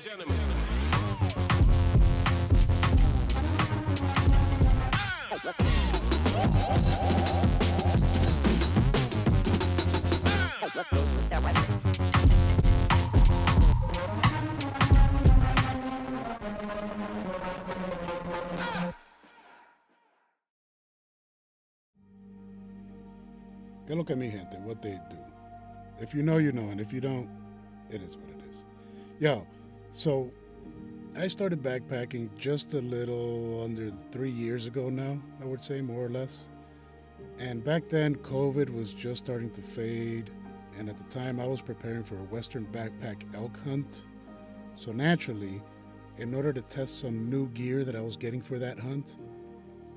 and gentlemen. Que lo que mi gente, what they do. If you know, you know, and if you don't, it is what it is. Yo, so I started backpacking just a little under 3 years ago now, I would say, more or less. And back then, COVID was just starting to fade. And at the time, I was preparing for a Western backpack elk hunt. So naturally, in order to test some new gear that I was getting for that hunt,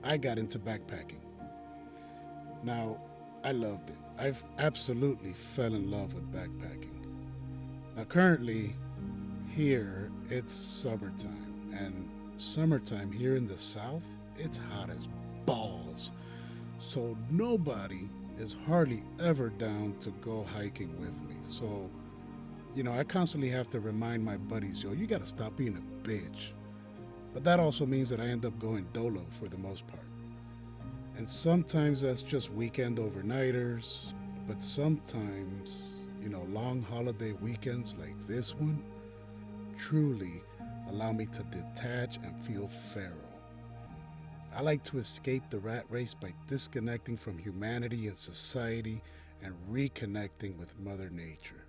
I got into backpacking. Now, I loved it. I've absolutely fell in love with backpacking. Now, currently, here it's summertime, and summertime here in the South, it's hot as balls. So nobody is hardly ever down to go hiking with me. So, I constantly have to remind my buddies, yo, you gotta stop being a bitch. But that also means that I end up going dolo for the most part. And sometimes that's just weekend overnighters, but sometimes, long holiday weekends like this one truly allow me to detach and feel feral. I like to escape the rat race by disconnecting from humanity and society and reconnecting with Mother Nature.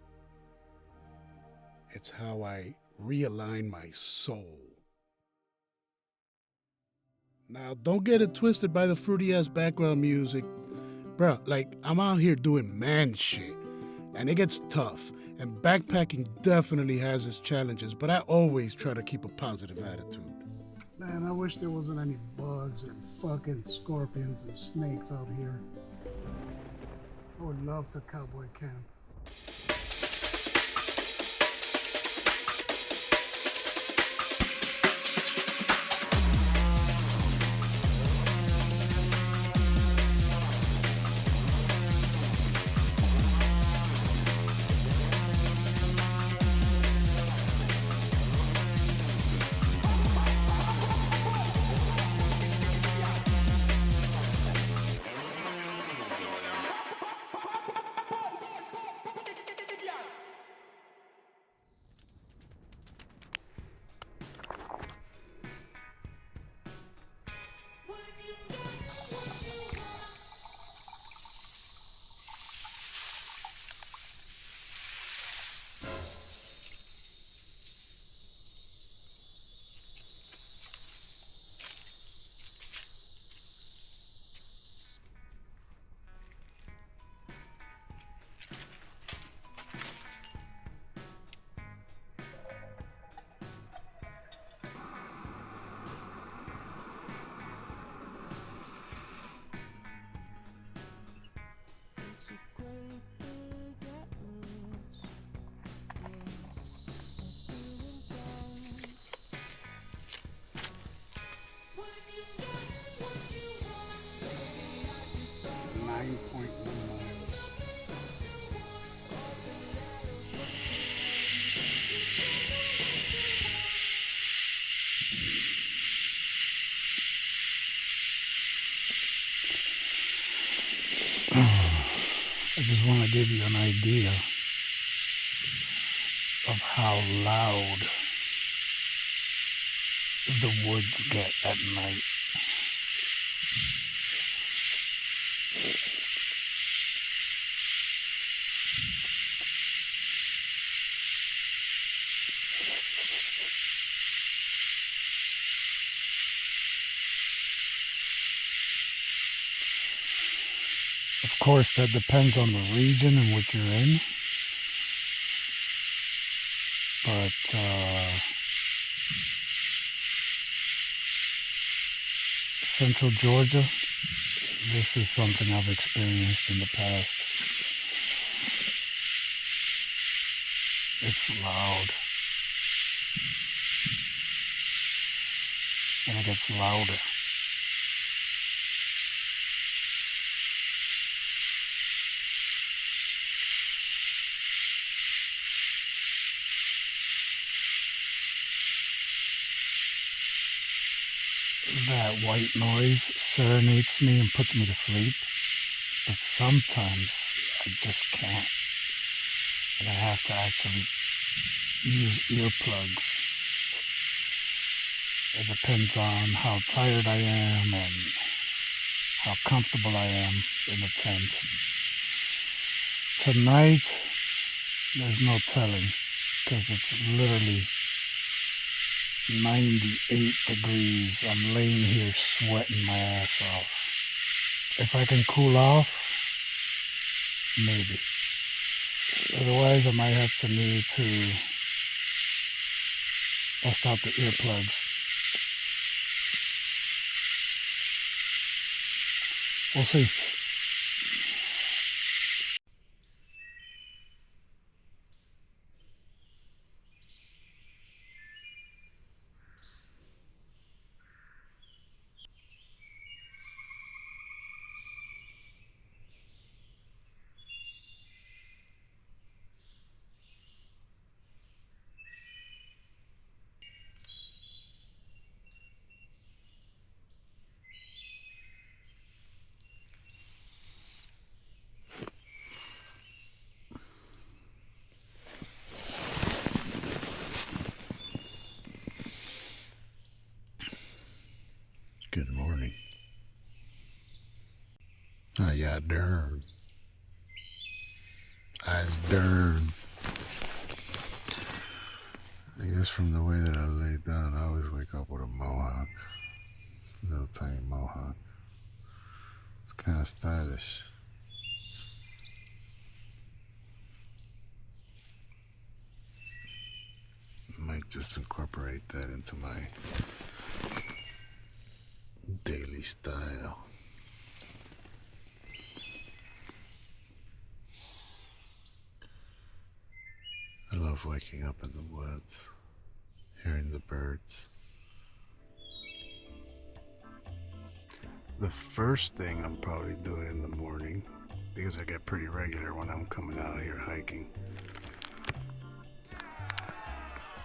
It's how I realign my soul. Now, don't get it twisted by the fruity ass background music. Bruh, like, I'm out here doing man shit. And it gets tough. And backpacking definitely has its challenges, but I always try to keep a positive attitude. Man, I wish there wasn't any bugs and fucking scorpions and snakes out here. I would love to cowboy camp. I just want to give you an idea of how loud the woods get at night. Of course, that depends on the region in which you're in. But Central Georgia, this is something I've experienced in the past. It's loud. And it gets louder. that white noise serenades me and puts me to sleep, but sometimes I just can't, and I have to actually use earplugs. It depends on how tired I am and how comfortable I am in the tent. Tonight, there's no telling, because it's literally 98 degrees. I'm laying here sweating my ass off. If I can cool off, maybe. Otherwise, I might have to need to bust out the earplugs. We'll see. Good morning. Yeah, darn. I's darn. I guess from the way that I lay down, I always wake up with a mohawk. It's a little tiny mohawk. It's kind of stylish. I might just incorporate that into my daily style. I love waking up in the woods, hearing the birds. The first thing I'm probably doing in the morning, because I get pretty regular when I'm coming out here hiking,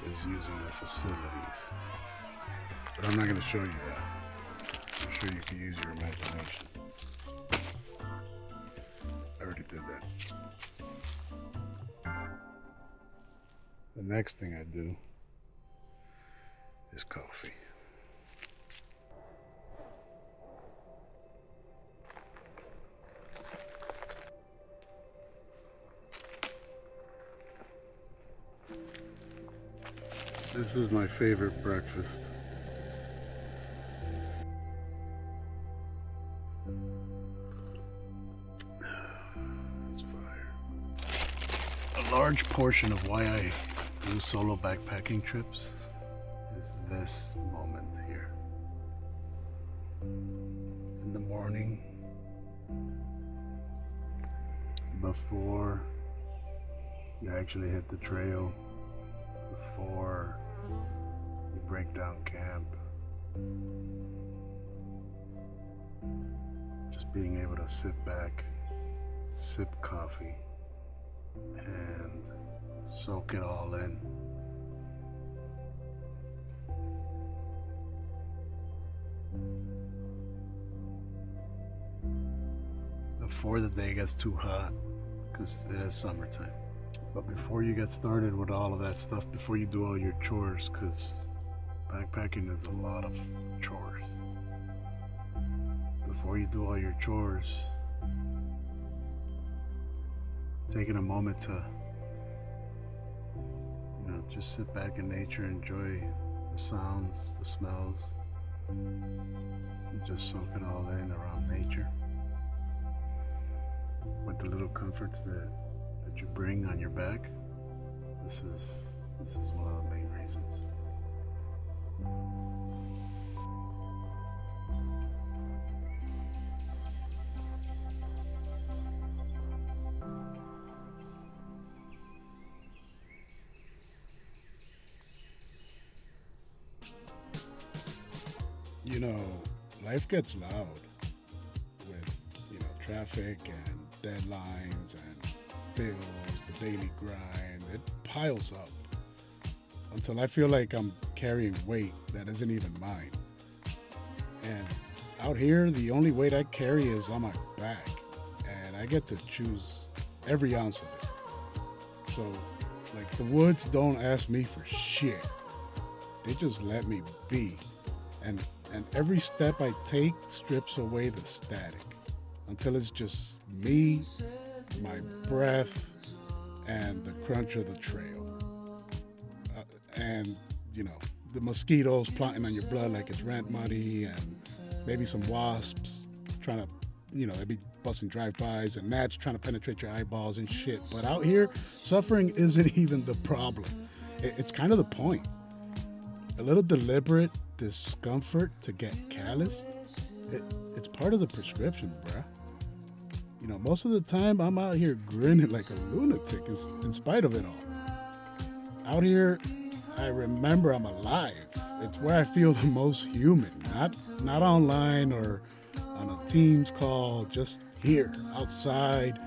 is using the facilities. But I'm not going to show you that. I'm sure you can use your imagination. I already did that. The next thing I do is coffee. This is my favorite breakfast. It's fire. A large portion of why I do solo backpacking trips is this moment here. In the morning, before you actually hit the trail, before you break down camp, just being able to sit back, sip coffee, and soak it all in. Before the day gets too hot, because it is summertime. But before you get started with all of that stuff, before you do all your chores, because backpacking is a lot of chores. Before you do all your chores, taking a moment to, just sit back in nature, enjoy the sounds, the smells, and just soak it all in around nature. With the little comforts that you bring on your back, this is one of the main reasons. Life gets loud with, traffic and deadlines and bills, the daily grind. It piles up until I feel like I'm carrying weight that isn't even mine. And out here, the only weight I carry is on my back, and I get to choose every ounce of it. So, like, the woods don't ask me for shit. They just let me be. And every step I take strips away the static until it's just me, my breath, and the crunch of the trail. And, you know, the mosquitoes plotting on your blood like it's rent money, and maybe some wasps trying to, you know, they'd be busting drive-bys, and gnats trying to penetrate your eyeballs and shit. But out here, suffering isn't even the problem. It's kind of the point. A little deliberate discomfort to get calloused, it's part of the prescription, bruh. You know, most of the time I'm out here grinning like a lunatic in spite of it all. Out here, I remember I'm alive. It's where I feel the most human, not online or on a Teams call, just here, outside,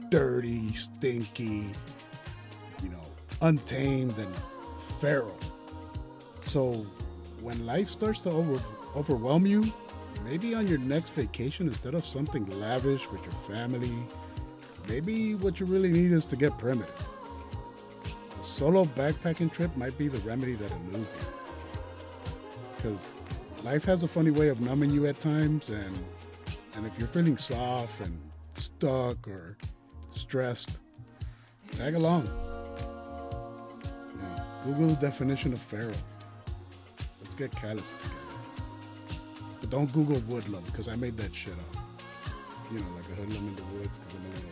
dirty, stinky, you know, untamed and feral. So when life starts to overwhelm you, maybe on your next vacation, instead of something lavish with your family, maybe what you really need is to get primitive. A solo backpacking trip might be the remedy that eludes you. Because life has a funny way of numbing you at times, and if you're feeling soft and stuck or stressed, tag along. Yeah, Google the definition of feral. Let's get calloused together. But don't Google Wudlum, because I made that shit up. You know, like a hoodlum in the woods, because I'm a little